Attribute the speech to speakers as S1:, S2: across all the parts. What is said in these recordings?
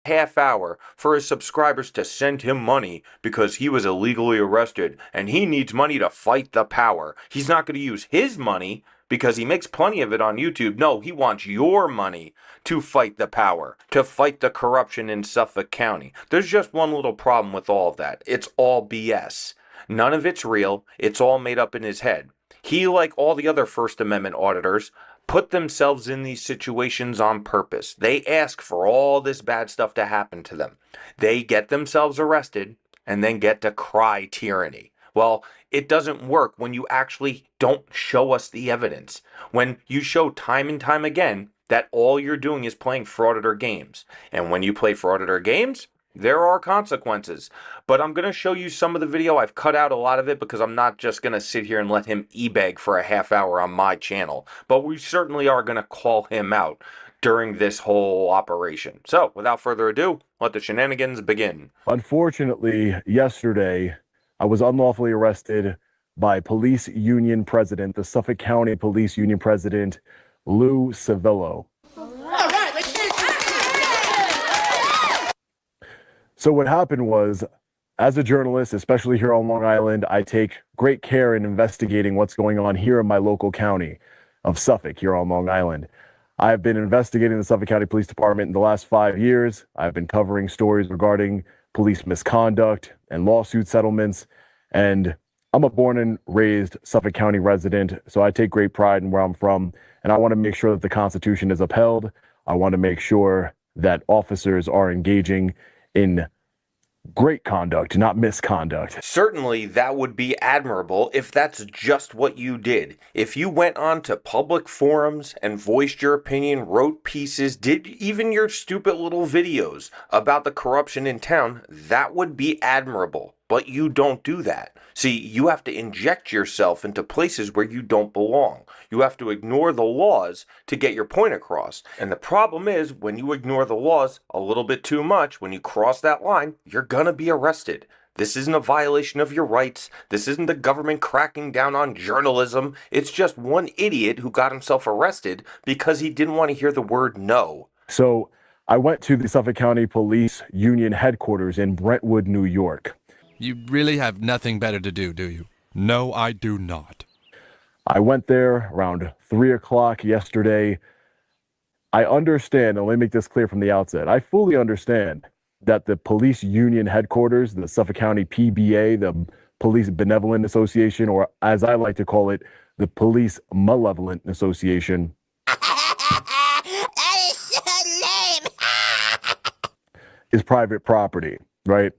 S1: half hour for his subscribers to send him money because he was illegally arrested and he needs money to fight the power. He's not going to use his money because he makes plenty of it on YouTube. No, he wants your money to fight the power, to fight the corruption in Suffolk County. There's just one little problem with all of that. It's all BS. None of it's real. It's all made up in his head. He, like all the other First Amendment auditors, put themselves in these situations on purpose. They ask for all this bad stuff to happen to them. They get themselves arrested and then get to cry tyranny. Well, it doesn't work when you actually don't show us the evidence. When you show time and time again that all you're doing is playing frauditor games. And when you play frauditor games, there are consequences. But I'm going to show you some of the video. I've cut out a lot of it because I'm not just going to sit here and let him e-beg for a half hour on my channel. But we certainly are going to call him out during this whole operation. So, without further ado, let the shenanigans begin.
S2: Unfortunately, yesterday, I was unlawfully arrested by police union president, the Suffolk County Police Union President, Lou Civillo. So what happened was, as a journalist, especially here on Long Island, I take great care in investigating what's going on here in my local county of Suffolk, here on Long Island. I've been investigating the Suffolk County Police Department in the last 5 years. I've been covering stories regarding police misconduct and lawsuit settlements. And I'm a born and raised Suffolk County resident, so I take great pride in where I'm from. And I want to make sure that the Constitution is upheld. I want to make sure that officers are engaging in great conduct, not misconduct.
S1: Certainly, that would be admirable if that's just what you did. If you went on to public forums and voiced your opinion, wrote pieces, did even your stupid little videos about the corruption in town, that would be admirable. But you don't do that. See, you have to inject yourself into places where you don't belong. You have to ignore the laws to get your point across. And the problem is, when you ignore the laws a little bit too much, when you cross that line, you're gonna be arrested. This isn't a violation of your rights. This isn't the government cracking down on journalism. It's just one idiot who got himself arrested because he didn't want to hear the word no.
S2: So I went to the Suffolk County Police Union headquarters in Brentwood, New York.
S3: You really have nothing better to do you? No, I do not.
S2: I went there around 3 o'clock yesterday. I understand, and let me make this clear from the outset, I fully understand that the police union headquarters, the Suffolk County PBA, the Police Benevolent Association, or as I like to call it, the Police Malevolent Association,
S4: That is so lame.
S2: is private property, right?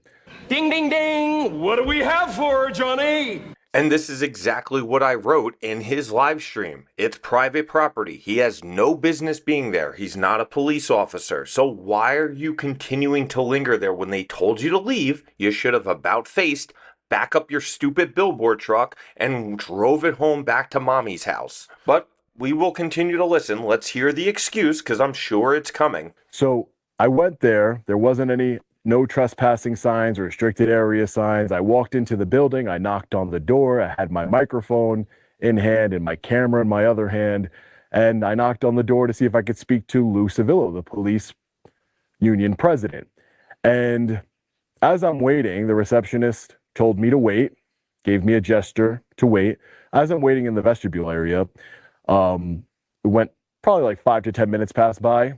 S5: Ding, ding, ding! What do we have for her, Johnny?
S1: And this is exactly what I wrote in his live stream. It's private property. He has no business being there. He's not a police officer. So why are you continuing to linger there when they told you to leave? You should have about-faced, back up your stupid billboard truck, and drove it home back to mommy's house. But we will continue to listen. Let's hear the excuse, because I'm sure it's coming.
S2: So I went there. There wasn't any no trespassing signs or restricted area signs. I walked into the building. I knocked on the door. I had my microphone in hand and my camera in my other hand. And I knocked on the door to see if I could speak to Lou Civillo, the police union president. And as I'm waiting, the receptionist told me to wait, gave me a gesture to wait. As I'm waiting in the vestibule area, it went probably like 5 to 10 minutes passed by.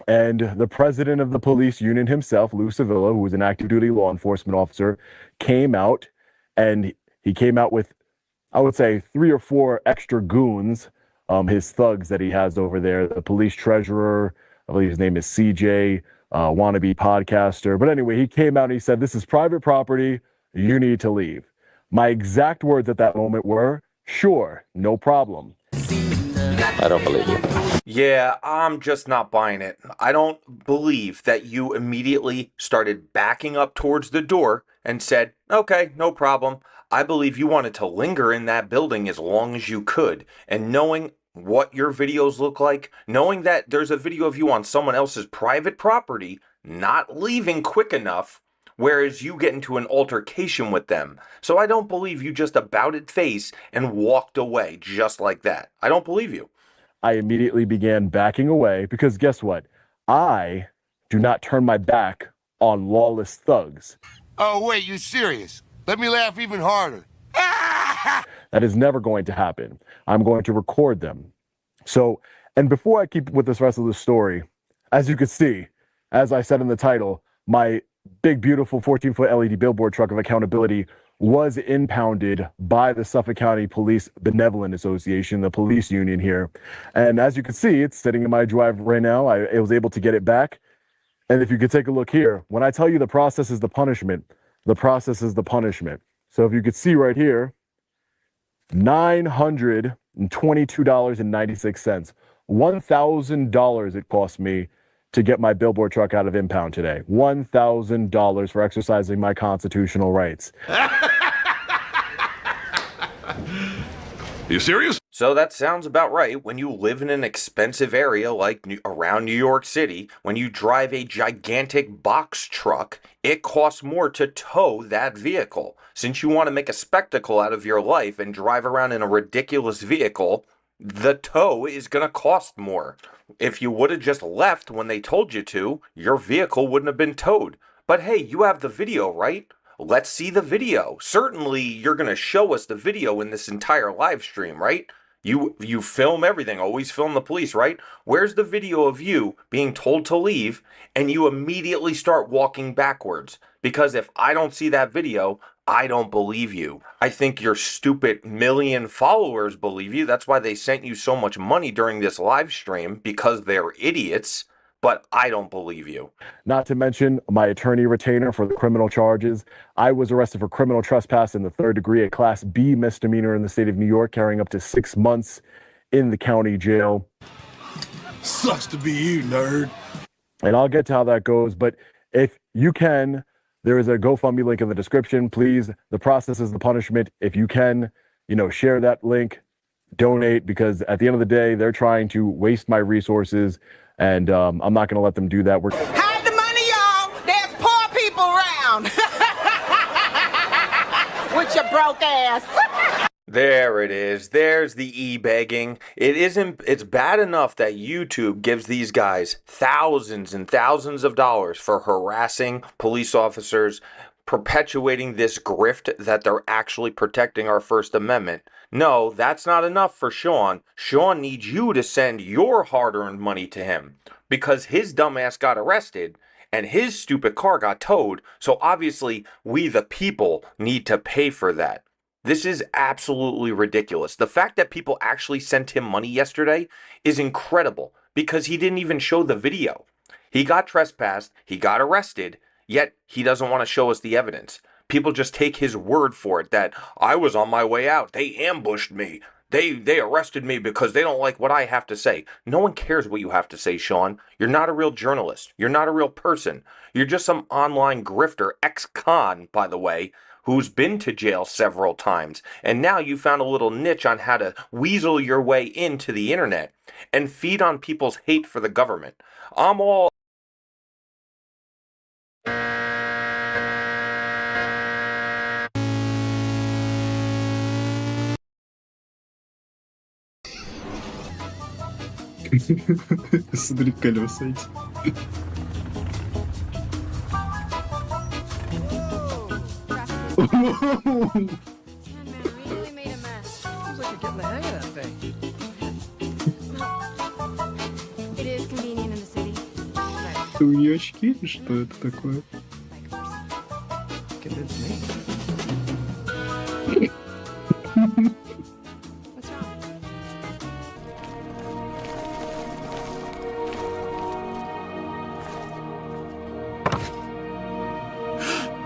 S2: And the president of the police union himself, Lou Civillo, who was an active duty law enforcement officer, came out, and he came out with, I would say, 3 or 4 extra goons, his thugs that he has over there, the police treasurer, I believe his name is CJ, wannabe podcaster. But anyway, he came out and he said, "This is private property. You need to leave." My exact words at that moment were, "Sure, no problem."
S6: I don't believe you.
S1: Yeah, I'm just not buying it. I don't believe that you immediately started backing up towards the door and said, "Okay, no problem." I believe you wanted to linger in that building as long as you could. And knowing what your videos look like, knowing that there's a video of you on someone else's private property, not leaving quick enough, whereas you get into an altercation with them. So I don't believe you just about face and walked away just like that. I don't believe you.
S2: I immediately began backing away because guess what? I do not turn my back on lawless thugs.
S7: Oh, wait, you serious? Let me laugh even harder.
S2: That is never going to happen. I'm going to record them. So, and before I keep with this rest of the story, as you can see, as I said in the title, my big, beautiful 14-foot LED billboard truck of accountability was impounded by the Suffolk County Police Benevolent Association, the police union here. And as you can see, it's sitting in my drive right now. I was able to get it back. And if you could take a look here, when I tell you the process is the punishment, the process is the punishment. So if you could see right here, $922.96. $1,000 it cost me to get my billboard truck out of impound today. $1,000 for exercising my constitutional rights.
S5: You serious?
S1: So that sounds about right. When you live in an expensive area like around New York City, when you drive a gigantic box truck, it costs more to tow that vehicle. Since you want to make a spectacle out of your life and drive around in a ridiculous vehicle, the tow is going to cost more. If you would have just left when they told you to, your vehicle wouldn't have been towed. But hey, you have the video, right? Let's see the video. Certainly, you're going to show us the video in this entire live stream, right? You film everything. Always film the police, right? Where's the video of you being told to leave and you immediately start walking backwards? Because if I don't see that video, I don't believe you. I think your stupid million followers believe you. That's why they sent you so much money during this live stream, because they're idiots. But I don't believe you.
S2: Not to mention my attorney retainer for the criminal charges. I was arrested for criminal trespass in the 3rd degree, a Class B misdemeanor in the state of New York, carrying up to 6 months in the county jail.
S7: Sucks to be you, nerd.
S2: And I'll get to how that goes. But if you can, there is a GoFundMe link in the description. Please, the process is the punishment. If you can, share that link, donate, because at the end of the day, they're trying to waste my resources. And I'm not going to let them do that.
S4: Hide the money, y'all. There's poor people around. With your broke ass.
S1: There it is. There's the e-begging. It's bad enough that YouTube gives these guys thousands and thousands of dollars for harassing police officers, perpetuating this grift that they're actually protecting our First Amendment. No, that's not enough for Sean. Sean needs you to send your hard-earned money to him because his dumbass got arrested and his stupid car got towed, so obviously we the people need to pay for that. This is absolutely ridiculous. The fact that people actually sent him money yesterday is incredible because he didn't even show the video. He got trespassed, he got arrested, yet he doesn't want to show us the evidence. People just take his word for it that I was on my way out. They ambushed me. They arrested me because they don't like what I have to say. No one cares what you have to say, Sean. You're not a real journalist. You're not a real person. You're just some online grifter, ex-con, by the way, who's been to jail several times. And now you found a little niche on how to weasel your way into the internet and feed on people's hate for the government. I'm all...
S8: Смотри, колеса эти. Это у нее очки или что это такое?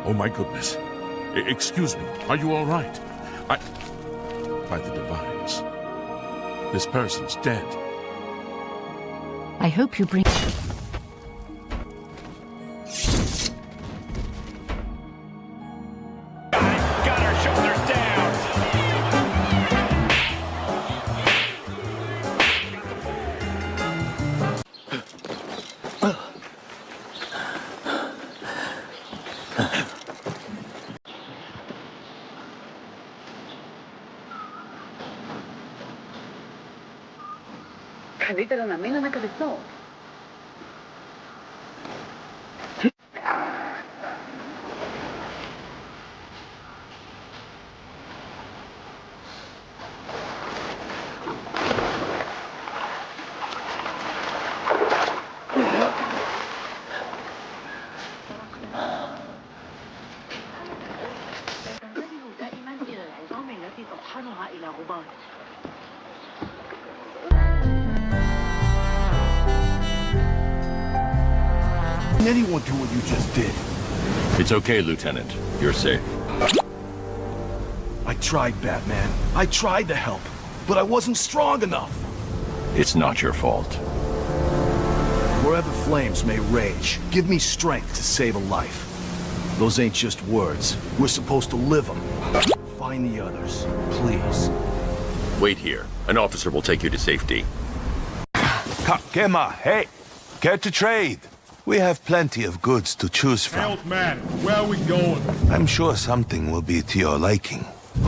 S9: Oh my goodness. Excuse me, are you all right? By the divines, this person's dead.
S10: I hope you bring...
S5: Got her shoulders down.
S11: Καλύτερα να μείνω να καθιστώ.
S5: seen anyone do what you just did.
S9: It's okay, Lieutenant. You're safe.
S5: I tried, Batman. I tried to help, but I wasn't strong enough.
S9: It's not your fault.
S5: Wherever flames may rage, give me strength to save a life. Those ain't just words. We're supposed to live them. Find the others, please.
S9: Wait here. An officer will take you to safety.
S10: Kema, hey, care to trade? We have plenty of goods to choose from.
S5: Man, where are we going?
S10: I'm sure something will be to your liking.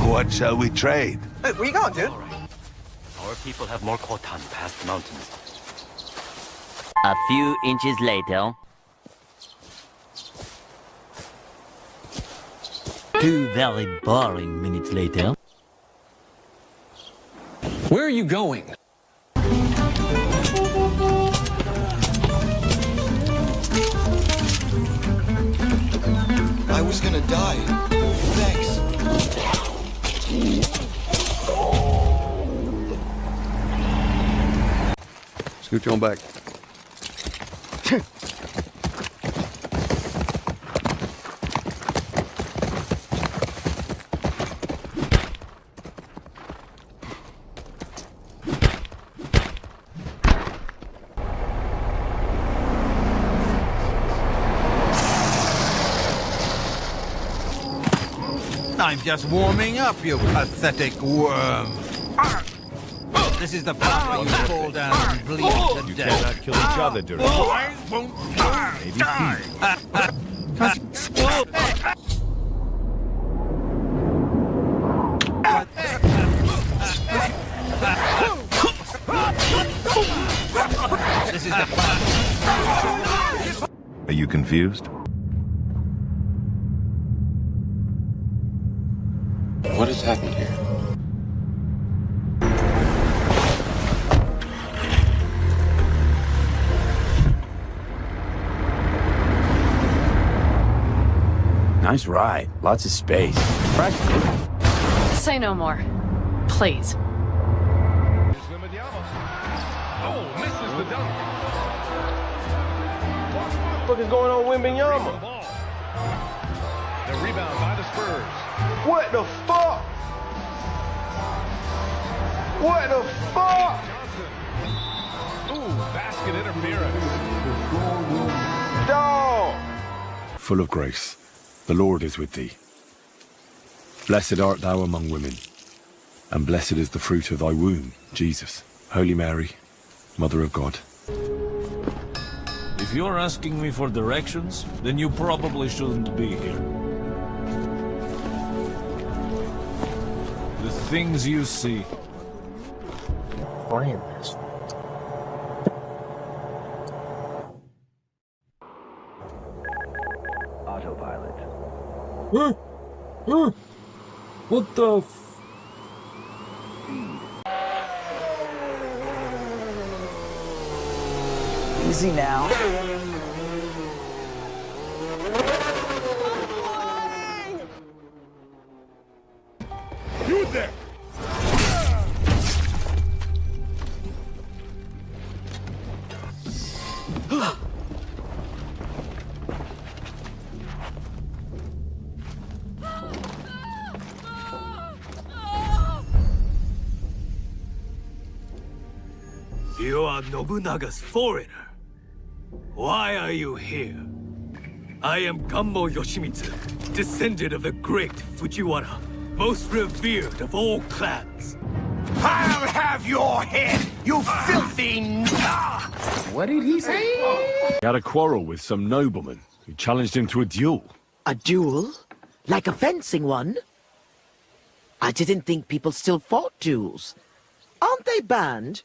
S10: What shall we trade?
S4: Hey, where you going, dude?
S6: Our people have more Khotan past the mountains.
S11: A few inches later. 2 very boring minutes later.
S5: Where are you going?
S10: I was gonna die. Thanks.
S8: Scoot on back.
S4: I'm just warming up, you pathetic worm. This is the part where you fall down and bleed to death.
S2: cannot kill each other during
S4: I won't This is the part.
S10: Are you confused?
S8: What has happened here?
S6: Nice ride. Lots of space.
S12: Say no more. Please.
S5: What is going on, Wimbenyama? The rebound by the Spurs. What the fuck? What the fuck? Ooh, basket interference. Dog.
S8: Full of grace, the Lord is with thee. Blessed art thou among women, and blessed is the fruit of thy womb, Jesus. Holy Mary, Mother of God.
S5: If you're asking me for directions, then you probably shouldn't be here. The things you see.
S6: Autopilot.
S5: What the
S4: Easy now.
S5: You there! You are Nobunaga's foreigner. Why are you here? I am Gammo Yoshimitsu, descendant of the great Fujiwara, most revered of all clans.
S4: I'll have your head, you filthy...
S10: What did he say?
S8: He had a quarrel with some nobleman who challenged him to a duel.
S4: A duel? Like a fencing one? I didn't think people still fought duels. Aren't they banned?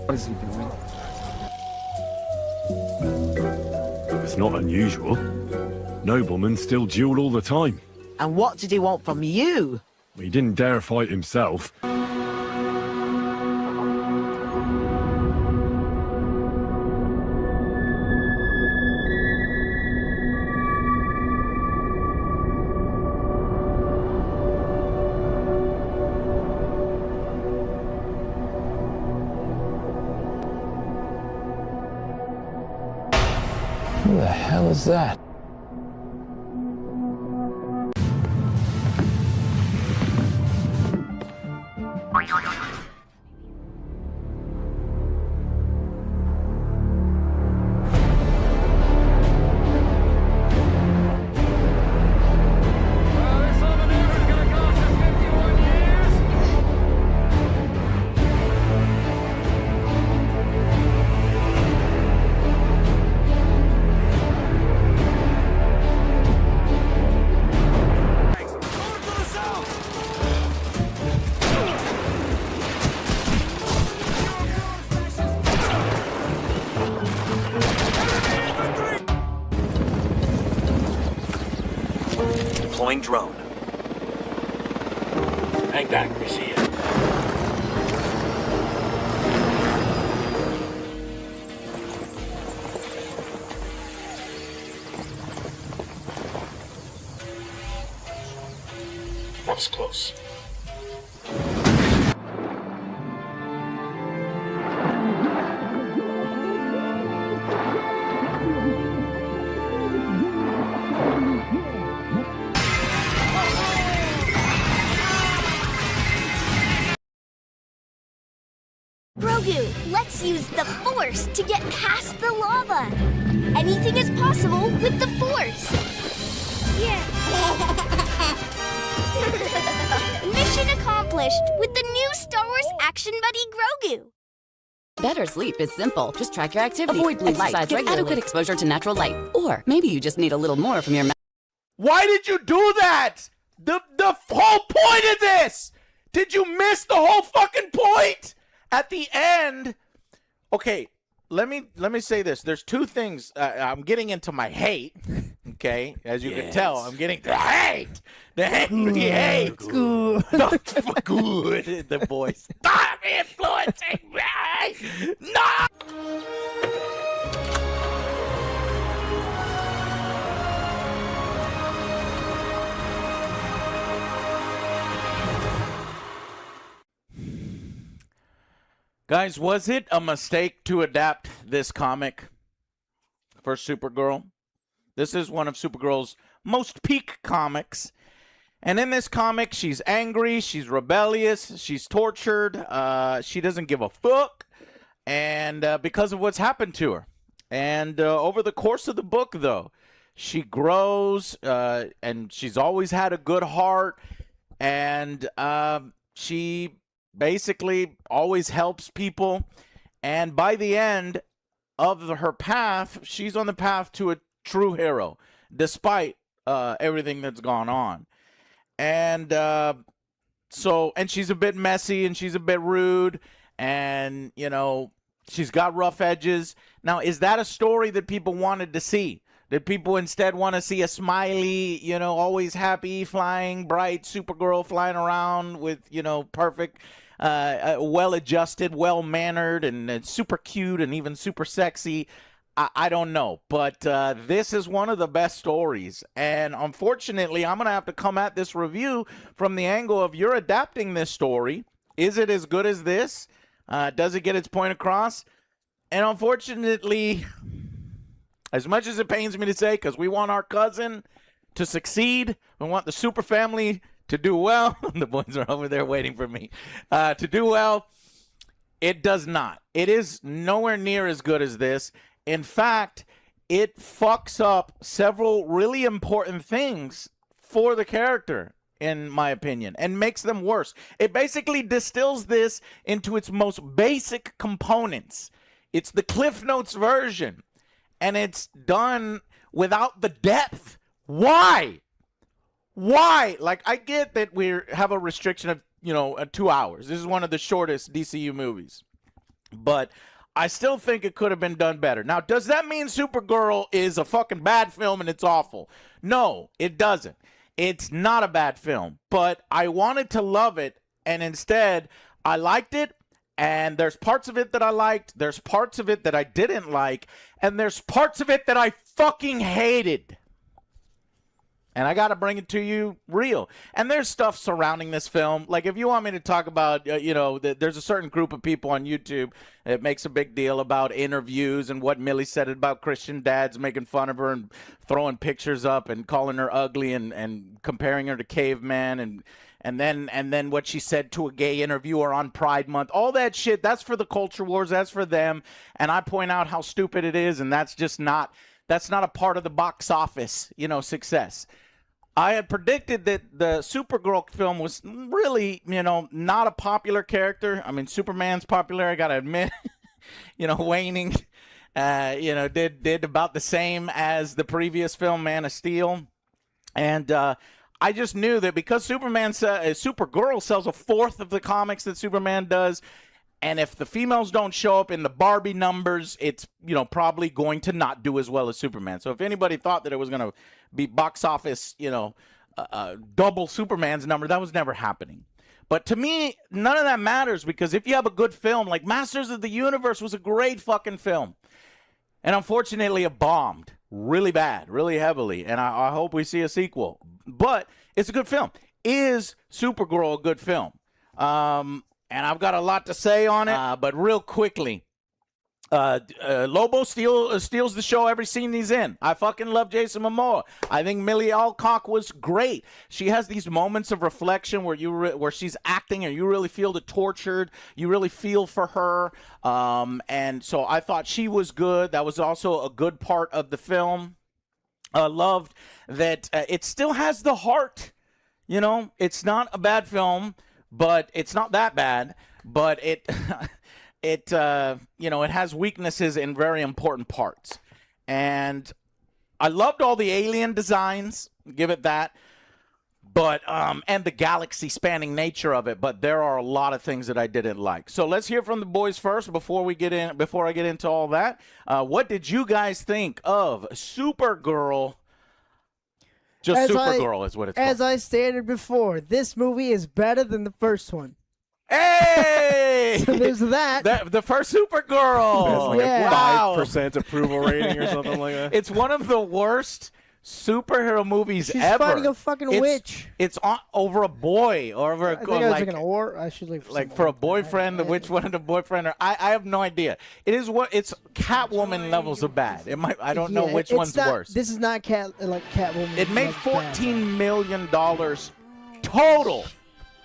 S2: What is he doing?
S8: It's not unusual. Noblemen still duel all the time.
S4: And what did he want from you?
S8: He didn't dare fight himself.
S13: Who the hell is that?
S6: Deploying drone. Hang back, we see you. That was close.
S14: Grogu, let's use the Force to get past the lava. Anything is possible with the Force. Yeah. Mission accomplished with the new Star Wars action buddy Grogu.
S15: Better sleep is simple. Just track your activity.
S16: Avoid blue light.
S15: Exercise
S16: Get
S15: regularly.
S16: adequate
S15: exposure to natural light. Or maybe you just need a little more from your
S17: Why did you do that? The whole point of this! Did you miss the whole fucking point? At the end, okay, let me say this. There's two things. I'm getting into my hate, okay? As you can tell, I'm getting the hate. The hate. Good. Not good. The voice. Stop influencing me! No! Guys, was it a mistake to adapt this comic for Supergirl? This is one of Supergirl's most peak comics. And in this comic, she's angry, she's rebellious, she's tortured, she doesn't give a fuck, and because of what's happened to her. And over the course of the book, though, she grows, and she's always had a good heart, and she basically always helps people, and by the end of her path, she's on the path to a true hero, despite everything that's gone on. And and she's a bit messy, and she's a bit rude, and, you know, she's got rough edges. Now, is that a story that people wanted to see? Did people instead want to see a smiley, you know, always happy, flying, bright Supergirl flying around with, you know, perfect, well-adjusted, well-mannered, and super cute, and even super sexy? I don't know, but this is one of the best stories, and unfortunately, I'm going to have to come at this review from the angle of you're adapting this story. Is it as good as this? Does it get its point across? And unfortunately, as much as it pains me to say, because we want our cousin to succeed, we want the super family to do well. The boys are over there waiting for me. To do well, it does not. It is nowhere near as good as this. In fact, it fucks up several really important things for the character, in my opinion, and makes them worse. It basically distills this into its most basic components. It's the Cliff Notes version, and it's done without the depth. Why? Why? Like, I get that we have a restriction of, 2 hours. This is one of the shortest DCU movies. But I still think it could have been done better. Now, does that mean Supergirl is a fucking bad film and it's awful? No, it doesn't. It's not a bad film. But I wanted to love it, and instead, I liked it, and there's parts of it that I liked, there's parts of it that I didn't like, and there's parts of it that I fucking hated. And I got to bring it to you real. And there's stuff surrounding this film. Like, if you want me to talk about, there's a certain group of people on YouTube that makes a big deal about interviews and what Millie said about Christian dads making fun of her and throwing pictures up and calling her ugly and comparing her to caveman and then what she said to a gay interviewer on Pride Month. All that shit, that's for the culture wars. That's for them. And I point out how stupid it is, and that's not a part of the box office, success. I had predicted that the Supergirl film was really, not a popular character. I mean, Superman's popular, I got to admit, waning, did about the same as the previous film, Man of Steel. And I just knew that because Supergirl sells a fourth of the comics that Superman does, and if the females don't show up in the Barbie numbers, it's, probably going to not do as well as Superman. So if anybody thought that it was going to be box office, double Superman's number, that was never happening. But to me, none of that matters, because if you have a good film, like Masters of the Universe was a great fucking film. And unfortunately, it bombed really bad, really heavily. And I hope we see a sequel. But it's a good film. Is Supergirl a good film? And I've got a lot to say on it, but real quickly, Lobo steals the show every scene he's in. I fucking love Jason Momoa. I think Millie Alcock was great. She has these moments of reflection where she's acting and you really feel the tortured. You really feel for her. And so I thought she was good. That was also a good part of the film. Loved that it still has the heart. It's not a bad film. But it's not that bad, but it has weaknesses in very important parts. And I loved all the alien designs, give it that, but and the galaxy spanning nature of it, but there are a lot of things that I didn't like. So let's hear from the boys first before I get into all that. What did you guys think of Supergirl? Just Supergirl is what it's called.
S13: As I stated before, this movie is better than the first one.
S17: Hey!
S13: So there's that.
S17: The first Supergirl.
S2: There's like a 5% approval rating or something like that.
S17: It's one of the worst superhero movies
S13: She's
S17: ever.
S13: fighting a fucking witch.
S17: It's over a boy or over
S13: I think I was like an or. I should like
S17: for a boyfriend. The witch wanted a boyfriend. Or I have no idea. It's Catwoman levels of bad. I don't know which one's worse.
S13: This is not Catwoman.
S17: It made $14 million total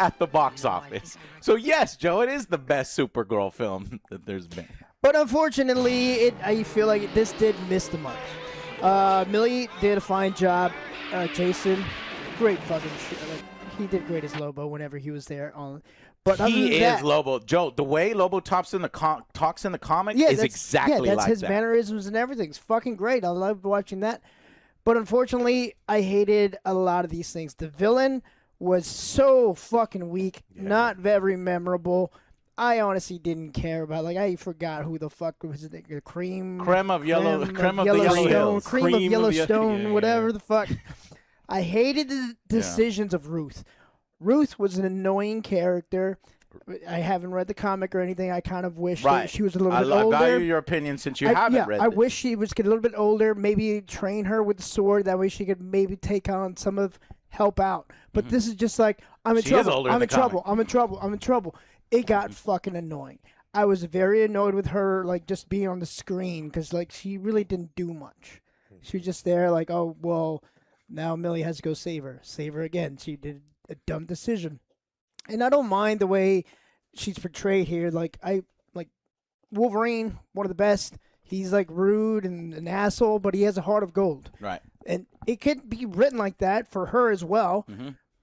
S17: at the box office. So yes, Joe, it is the best Supergirl film that there's been.
S13: But unfortunately, I feel like this did miss the mark. Millie did a fine job. Jason, great fucking shit. He did great as Lobo whenever he was there. But
S17: he is Lobo. Joe, the way Lobo talks in the comic is exactly like that.
S13: His mannerisms and everything. It's fucking great. I loved watching that. But unfortunately, I hated a lot of these things. The villain was so fucking weak, not very memorable. I honestly didn't care about. I forgot who the fuck was it. Creme of Yellowstone, whatever the fuck. I hated the decisions of Ruth. Ruth was an annoying character. I haven't read the comic or anything. I kind of wish that she was a little bit older.
S17: I value your opinion since you haven't read it.
S13: I wish she was a little bit older. Maybe train her with the sword. That way she could maybe take on some of help out. But this is just like I'm in trouble. I'm in trouble. I'm in trouble. I'm in trouble. It got fucking annoying. I was very annoyed with her, just being on the screen, because, she really didn't do much. She was just there, oh, well, now Millie has to go save her. Save her again. She did a dumb decision. And I don't mind the way she's portrayed here. Wolverine, one of the best. He's, rude and an asshole, but he has a heart of gold.
S17: Right.
S13: And it could be written like that for her as well,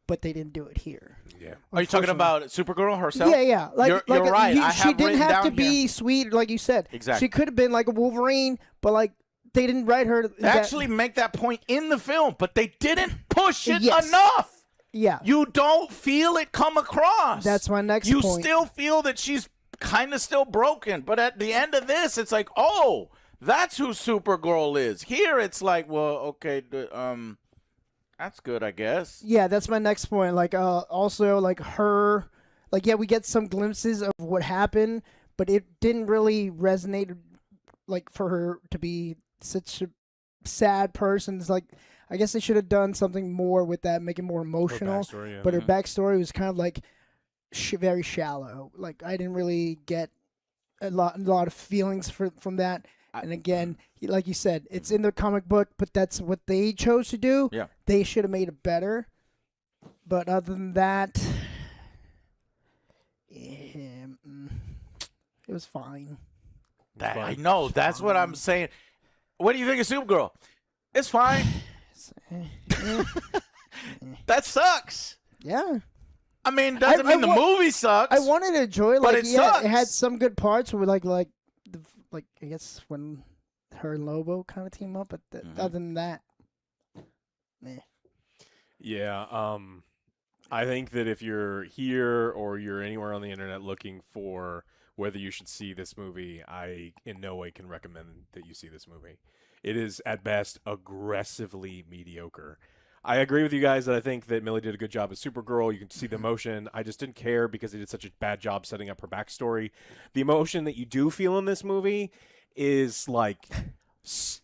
S13: but they didn't do it here.
S17: Yeah. Are you talking about Supergirl herself?
S13: Yeah.
S17: You're right.
S13: She didn't have to be sweet, like you said.
S17: Exactly.
S13: She could have been like a Wolverine, but they didn't write her.
S17: They actually make that point in the film, but they didn't push it enough.
S13: Yeah.
S17: You don't feel it come across.
S13: That's my next point.
S17: You still feel that she's kind of still broken, but at the end of this, it's like, oh, that's who Supergirl is. Here, it's like, well, okay, that's good, I guess.
S13: Yeah, that's my next point. Also, her, we get some glimpses of what happened, but it didn't really resonate, for her to be such a sad person. It's I guess they should have done something more with that, make it more emotional.
S16: backstory, yeah.
S13: But her backstory was kind of like very shallow. Like I didn't really get a lot of feelings from that. And again, like you said, it's in the comic book, but that's what they chose to do.
S17: Yeah.
S13: They should have made it better. But other than that, it was fine.
S17: I know. That's what I'm saying. What do you think of Supergirl? It's fine. That sucks.
S13: Yeah.
S17: I mean, doesn't mean the movie sucks.
S13: I wanted to enjoy it.
S17: But
S13: Like,
S17: it
S13: yeah,
S17: sucks.
S13: it had some good parts where like I guess when her and Lobo kind of team up. But other than that, meh.
S16: Yeah, I think that if you're here or you're anywhere on the internet looking for whether you should see this movie, I in no way can recommend that you see this movie. It is, at best, aggressively mediocre. I agree with you guys that I think that Millie did a good job as Supergirl. You can see the emotion. I just didn't care because they did such a bad job setting up her backstory. The emotion that you do feel in this movie is like...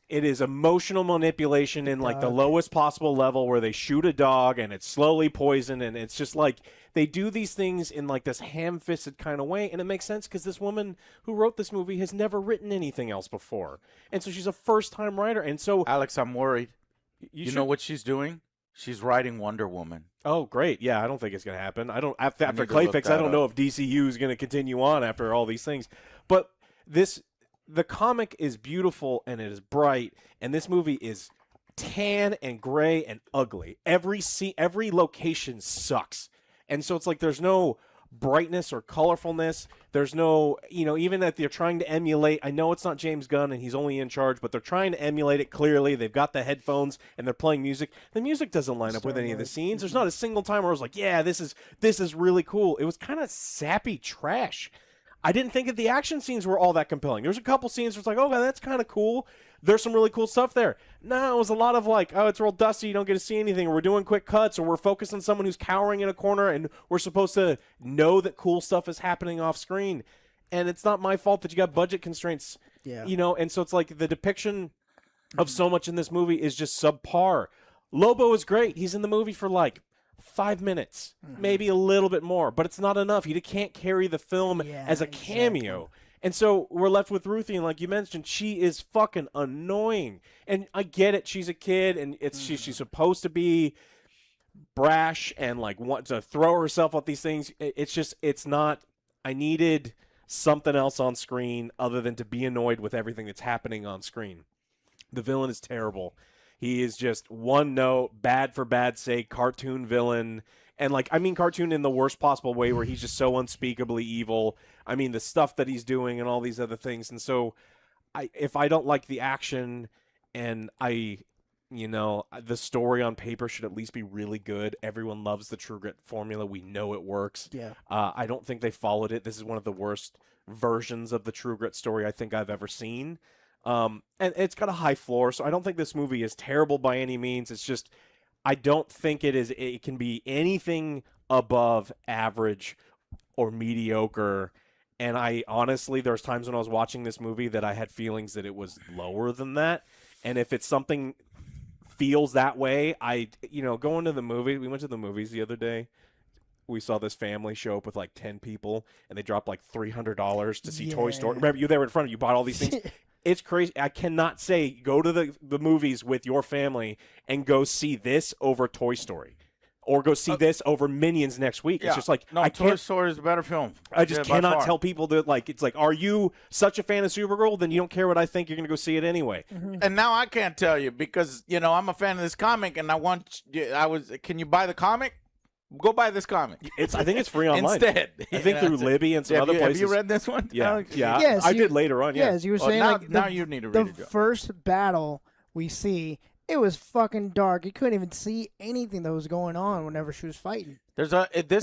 S16: It is emotional manipulation in like the lowest possible level where they shoot a dog and it's slowly poisoned, and it's just like they do these things in like this ham-fisted kind of way, and it makes sense because this woman who wrote this movie has never written anything else before, and so she's a first-time writer, and so
S17: Alex, I'm worried. You know what she's doing? She's writing Wonder Woman.
S16: Oh, great! Yeah, I don't think it's going to happen. I don't after
S17: need to look
S16: Clayfix. I
S17: that
S16: don't know
S17: up.
S16: if DCU is going to continue on after all these things, but the comic is beautiful and it is bright, and this movie is tan and gray and ugly. Every location sucks, and so it's like there's no brightness or colorfulness. There's no, even that they're trying to emulate. I know it's not James Gunn and he's only in charge, but they're trying to emulate it clearly. They've got the headphones and they're playing music. The music doesn't line up with any of the scenes. There's not a single time where I was like, yeah, this is really cool. It was kind of sappy trash. I didn't think that the action scenes were all that compelling. There's a couple scenes where it's like, oh, that's kind of cool. There's some really cool stuff there. No, it was a lot of like, oh, it's real dusty. You don't get to see anything. Or we're doing quick cuts, or we're focused on someone who's cowering in a corner, and we're supposed to know that cool stuff is happening off screen. And it's not my fault that you got budget constraints.
S13: Yeah.
S16: And so it's like the depiction of so much in this movie is just subpar. Lobo is great. He's in the movie for like 5 minutes, maybe a little bit more, but it's not enough. You can't carry the film as a cameo. Exactly. And so we're left with Ruthie, and like you mentioned, she is fucking annoying. And I get it, she's a kid, and she's supposed to be brash and like want to throw herself at these things. It's not. I needed something else on screen other than to be annoyed with everything that's happening on screen. The villain is terrible. He is just one note, bad for bad's sake, cartoon villain. And cartoon in the worst possible way where he's just so unspeakably evil. I mean, the stuff that he's doing and all these other things. And so if I don't like the action and the story on paper should at least be really good. Everyone loves the True Grit formula. We know it works.
S13: Yeah.
S16: I don't think they followed it. This is one of the worst versions of the True Grit story I think I've ever seen. And it's got a high floor, so I don't think this movie is terrible by any means. It's just I don't think it can be anything above average or mediocre. And I honestly, there's times when I was watching this movie that I had feelings that it was lower than that. And if it's something feels that way, going to the movie, we went to the movies the other day. We saw this family show up with like 10 people, and they dropped like $300 to see Toy Story. Remember, they were in front of you, bought all these things. It's crazy. I cannot say go to the movies with your family and go see this over Toy Story, or go see this over Minions next week.
S17: Yeah.
S16: It's just like
S17: Toy Story is a better film.
S16: I just cannot tell people that it's like, are you such a fan of Supergirl? Then you don't care what I think. You're going to go see it anyway.
S17: And now I can't tell you because I'm a fan of this comic, and Can you buy the comic? Go buy this comic.
S16: I think it's free online.
S17: Instead.
S16: I think through Libby and some other places.
S17: Have you read this one?
S16: Yeah.
S13: Yes,
S16: I did later on. Yeah.
S13: Yes, you were saying
S17: now you need to read it.
S13: The first battle we see, it was fucking dark. You couldn't even see anything that was going on whenever she was fighting.
S17: This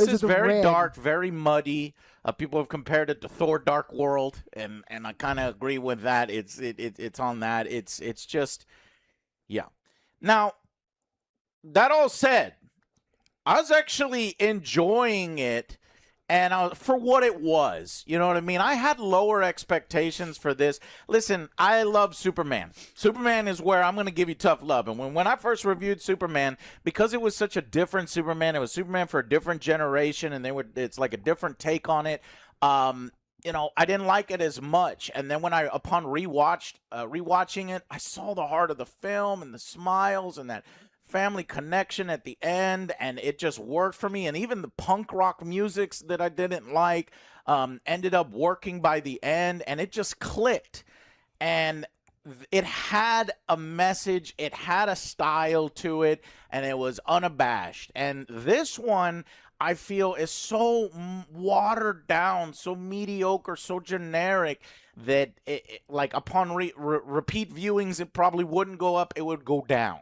S17: is very dark, very muddy. People have compared it to Thor: Dark World, and I kind of agree with that. It's on that. It's just, yeah. Now, that all said, I was actually enjoying it And for what it was, you know what I mean? I had lower expectations for this. Listen, I love Superman. Superman is where I'm going to give you tough love. And when I first reviewed Superman, because it was such a different Superman, it was Superman for a different generation, and it's like a different take on it. You know, I didn't like it as much. And then when upon rewatching it, I saw the heart of the film and the smiles and that family connection at the end, and it just worked for me. And even the punk rock musics that I didn't like ended up working by the end, and it just clicked. And it had a message, it had a style to it, and it was unabashed. And this one, I feel, is so watered down, so mediocre, so generic that like upon repeat viewings, it probably wouldn't go up, it would go down.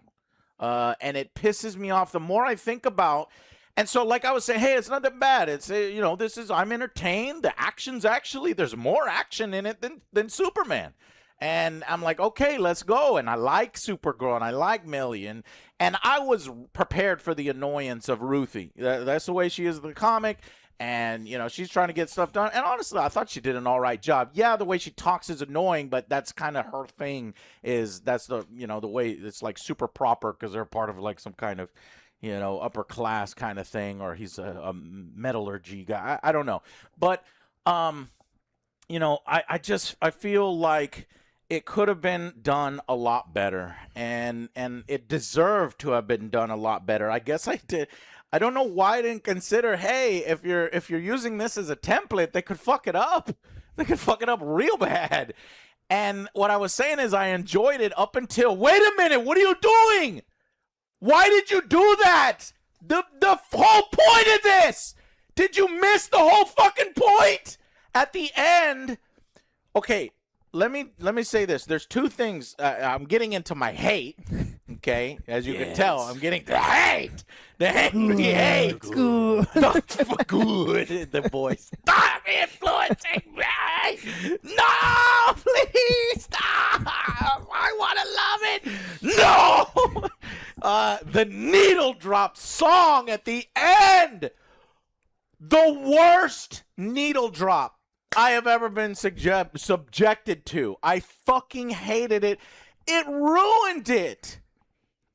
S17: And it pisses me off the more I think about. And so, like I was saying, hey, it's not that bad. It's, you know, I'm entertained. The action's there's more action in it than Superman. And I'm like, okay, let's go. And I like Supergirl, and I like Millie. And I was prepared for the annoyance of Ruthie. That's the way she is in the comic. And, you know, she's trying to get stuff done. And honestly, I thought she did an all right job. Yeah, the way she talks is annoying, but that's kind of her thing. That's the, you know, the way it's like super proper because they're part of like some kind of, you know, upper class kind of thing, or he's a metallurgy guy. I don't know. But, you know, I feel like it could have been done a lot better, and it deserved to have been done a lot better. I guess I did. I don't know why I didn't consider, hey, if you're using this as a template, they could fuck it up. They could fuck it up real bad. And what I was saying is I enjoyed it up until, wait a minute, what are you doing? Why did you do that? The whole point of this. Did you miss the whole fucking point? At the end, okay, let me say this. There's two things. I'm getting into my hate. Okay, as you can tell, I'm getting the hate. The hate.
S13: Good.
S17: Not good. The voice. Stop influencing me. No, please stop. I want to love it. No. The needle drop song at the end. The worst needle drop I have ever been subjected to. I fucking hated it. It ruined it.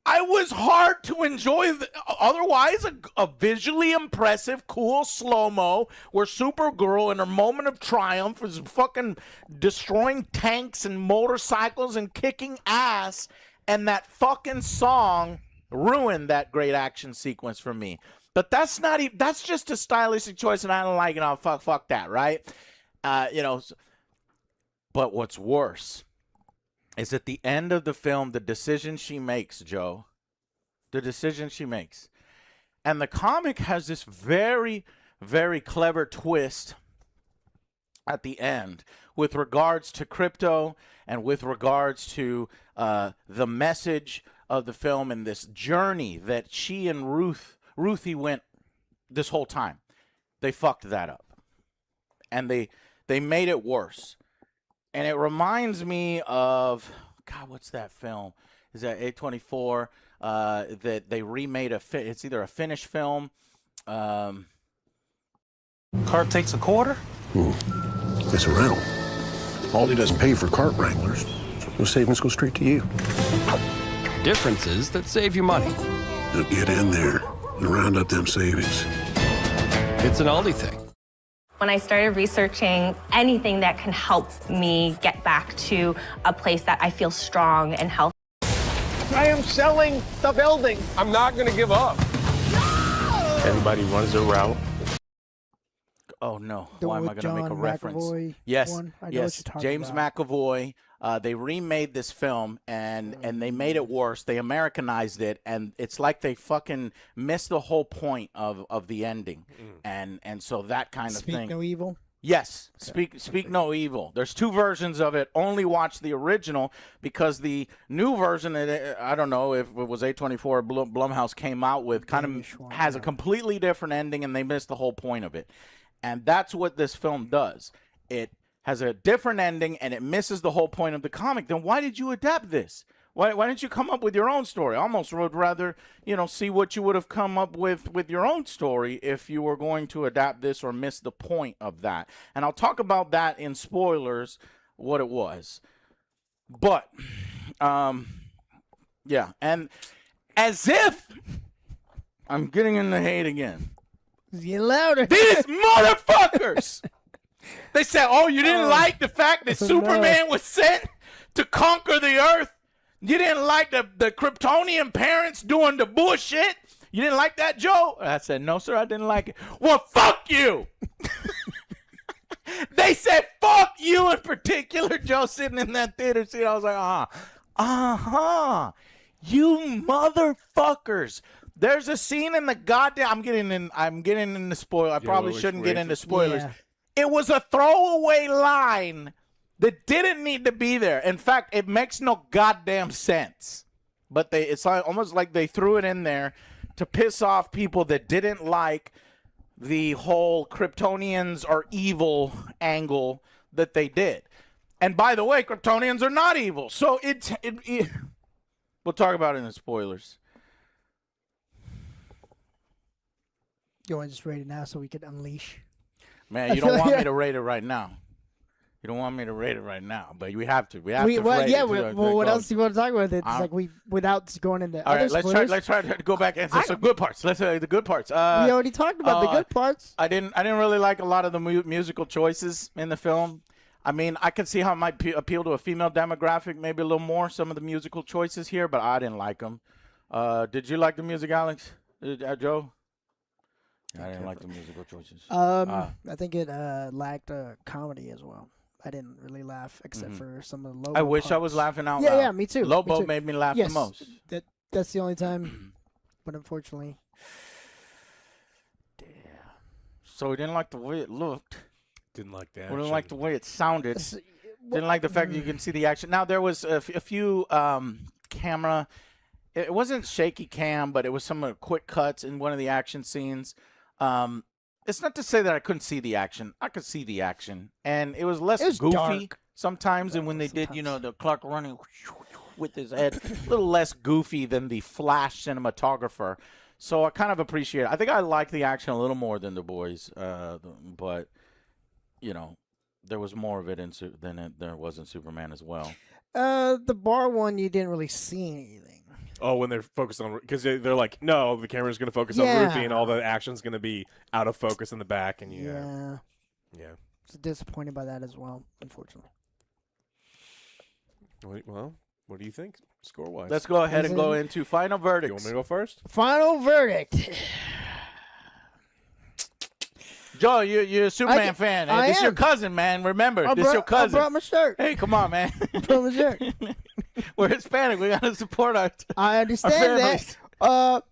S17: I was hard to enjoy. Otherwise, a visually impressive, cool slow-mo where Supergirl in her moment of triumph was fucking destroying tanks and motorcycles and kicking ass, and that fucking song ruined that great action sequence for me. But that's not even, that's just a stylistic choice, and I don't like it. I'll fuck that, right? You know, but what's worse is at the end of the film, the decision she makes, Joe, the decision she makes. And the comic has this very, very clever twist at the end with regards to crypto and with regards to the message of the film and this journey that she and Ruthie went this whole time. They fucked that up. And they made it worse. And it reminds me of, God, what's that film? Is that A24? That they remade it's either a Finnish film.
S18: Cart takes a quarter?
S19: It's a rental. Aldi doesn't pay for cart wranglers. Those savings go straight to you.
S20: Differences that save you money.
S19: Now get in there and round up them savings.
S20: It's an Aldi thing.
S21: When I started researching anything that can help me get back to a place that I feel strong and healthy.
S22: I am selling the building. I'm not going to give up.
S18: Everybody runs a route.
S17: Oh, no.
S13: The
S17: Why am I going to make a reference?
S13: McAvoy
S17: Yes,
S13: one? I know what
S17: yes.
S13: you're talking
S17: James
S13: about.
S17: McAvoy. They remade this film, and they made it worse. They Americanized it, and it's like they fucking missed the whole point of the ending. And so that kind of
S13: Speak
S17: thing.
S13: No Evil?
S17: Yes, Speak No Evil. There's two versions of it. Only watch the original because the new version, I don't know if it was A24 or Blumhouse came out with, kind of has a completely different ending, and they missed the whole point of it. And that's what this film does. It has a different ending, and it misses the whole point of the comic. Then why did you adapt this? Why didn't you come up with your own story? I almost would rather, see what you would have come up with your own story if you were going to adapt this or miss the point of that. And I'll talk about that in spoilers, what it was. But, yeah. And as if I'm getting in the hate again.
S13: It's getting louder.
S17: These motherfuckers! They said, oh, you didn't like the fact that Superman was sent to conquer the Earth? You didn't like the Kryptonian parents doing the bullshit? You didn't like that, Joe? I said, no, sir, I didn't like it. Well, fuck you! They said, fuck you in particular, Joe, sitting in that theater seat. I was like, you motherfuckers. There's a scene in the goddamn. I'm getting in the spoiler. I probably shouldn't get into spoilers. Yeah. It was a throwaway line that didn't need to be there. In fact, it makes no goddamn sense. But it's almost like they threw it in there to piss off people that didn't like the whole Kryptonians are evil angle that they did. And by the way, Kryptonians are not evil. So it we'll talk about it in the spoilers.
S13: You want to just rate it now so we can unleash?
S17: Man, you don't want me to rate it right now. You don't want me to rate it right now, but we have to. We have to rate it.
S13: Well, what else do you want to talk about? It's like without going into
S17: all
S13: other
S17: right, let's try to go back and say some good parts. Let's say the good parts.
S13: We already talked about the good parts.
S17: I didn't really like a lot of the musical choices in the film. I mean, I could see how it might appeal to a female demographic, maybe a little more, some of the musical choices here, but I didn't like them. Did you like the music, Alex? Joe? I didn't like the musical choices.
S13: I think it lacked comedy as well. I didn't really laugh except for some of the Lobo
S17: I wish
S13: parts.
S17: I was laughing out loud.
S13: Yeah, me too.
S17: Lobo made me laugh the most.
S13: That's the only time, but unfortunately.
S17: Damn. So we didn't like the way it looked.
S16: Didn't like the
S17: We
S16: action.
S17: didn't like the way it sounded. Didn't like the fact that you can see the action. Now, there was a few camera. It wasn't shaky cam, but it was some quick cuts in one of the action scenes. It's not to say that I couldn't see the action. I could see the action. And it was less goofy
S13: dark.
S17: sometimes than when they did, the Clark running with his head. A little less goofy than the Flash cinematographer. So I kind of appreciate it. I think I like the action a little more than the boys. But, there was more of it than there was in Superman as well.
S13: The bar one, you didn't really see anything.
S16: Oh, when they're focused on, because they're like, no, the camera's going to focus on Rufy, and all the action's going to be out of focus in the back, and yeah.
S13: It's disappointed by that as well, unfortunately.
S16: Well, what do you think, score-wise?
S17: Let's go ahead and go into final verdicts.
S16: You want me to go first?
S13: Final verdict.
S17: Joe, you're a Superman fan. Hey, this is your cousin, man. Remember, this is your cousin.
S13: I brought my shirt.
S17: Hey, come on, man.
S13: I brought my shirt.
S17: We're Hispanic. We got to support our
S13: I understand that.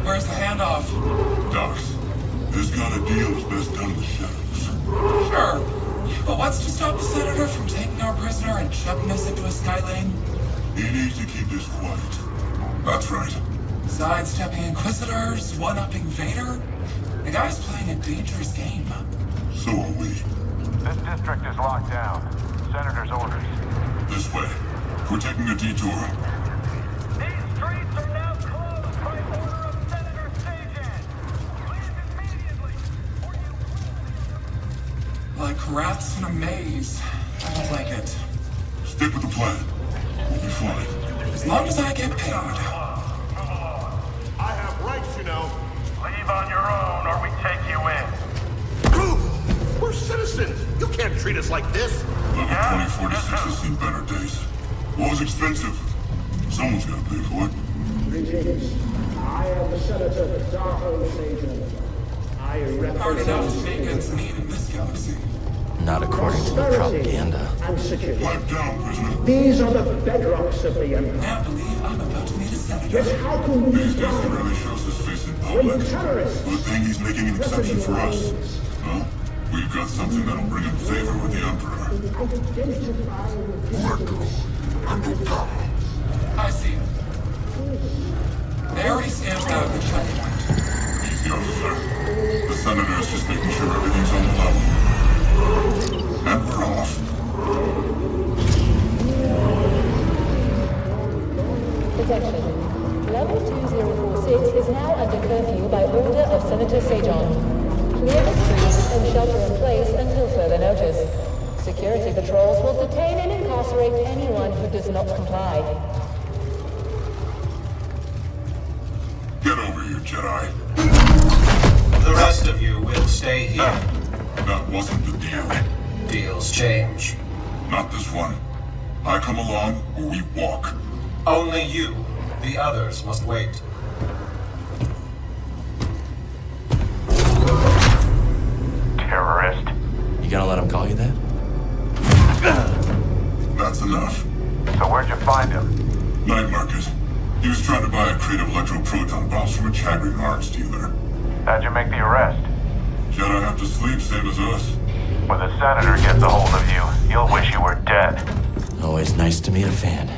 S3: Where's the handoff?
S7: Doc, this kind of deal is best done in the shadows.
S3: Sure. But what's to stop the Senator from taking our prisoner and shoving us into a sky lane?
S7: He needs to keep this quiet. That's right.
S3: Sidestepping Inquisitors, one-upping Vader? The guy's playing a dangerous game.
S7: So are we.
S23: This district is locked down. Senator's orders.
S7: This way. We're taking a detour.
S23: These streets are now closed by order of Senator Sajan. Leave immediately, or you
S3: Like rats in a maze. I don't like it.
S7: Stick with the plan. We'll be fine.
S3: As long as I get paid.
S23: I have rights, you know. Leave on your own, or we take you in.
S19: We're citizens. You can't treat us like this.
S7: Level 2046 has seen better days. War's expensive. Someone's got to pay for it.
S22: Greetings. I am the Senator Darho Sajan. I represent...
S3: Hard enough to make ends meet in this galaxy.
S20: Not according to the propaganda.
S7: Pipe down, prisoner.
S22: These are the bedrocks of the Empire.
S3: Now believe I'm about to meet a senator.
S22: Yes, how can we
S7: These days he rarely shows his face in public. Good thing he's making an exception for us. Well, we've got something that'll bring him favor with the Emperor.
S3: I see him. They already stamped out the checkpoint.
S7: He's the officer. The senator is just making sure everything's on the level. And we're off.
S1: Attention. Level 2046 is now under curfew by order of Senator Sejon. Clear the streets and shelter in place until further notice. Security patrols will detain and incarcerate anyone who does not comply.
S7: Get over here, Jedi.
S9: The rest of you will stay here.
S7: That wasn't the deal.
S9: Deals change.
S7: Not this one. I come along or we walk.
S9: Only you. The others must wait.
S18: Terrorist.
S20: You gonna let him call you that?
S7: That's enough.
S18: So where'd you find him?
S7: Night market. He was trying to buy a crate of electroproton bombs from a Chagrin arms dealer.
S18: How'd you make the arrest?
S7: Jedi have to sleep, same as us.
S18: When the senator gets a hold of you, you'll wish you were dead.
S20: Always nice to meet a fan.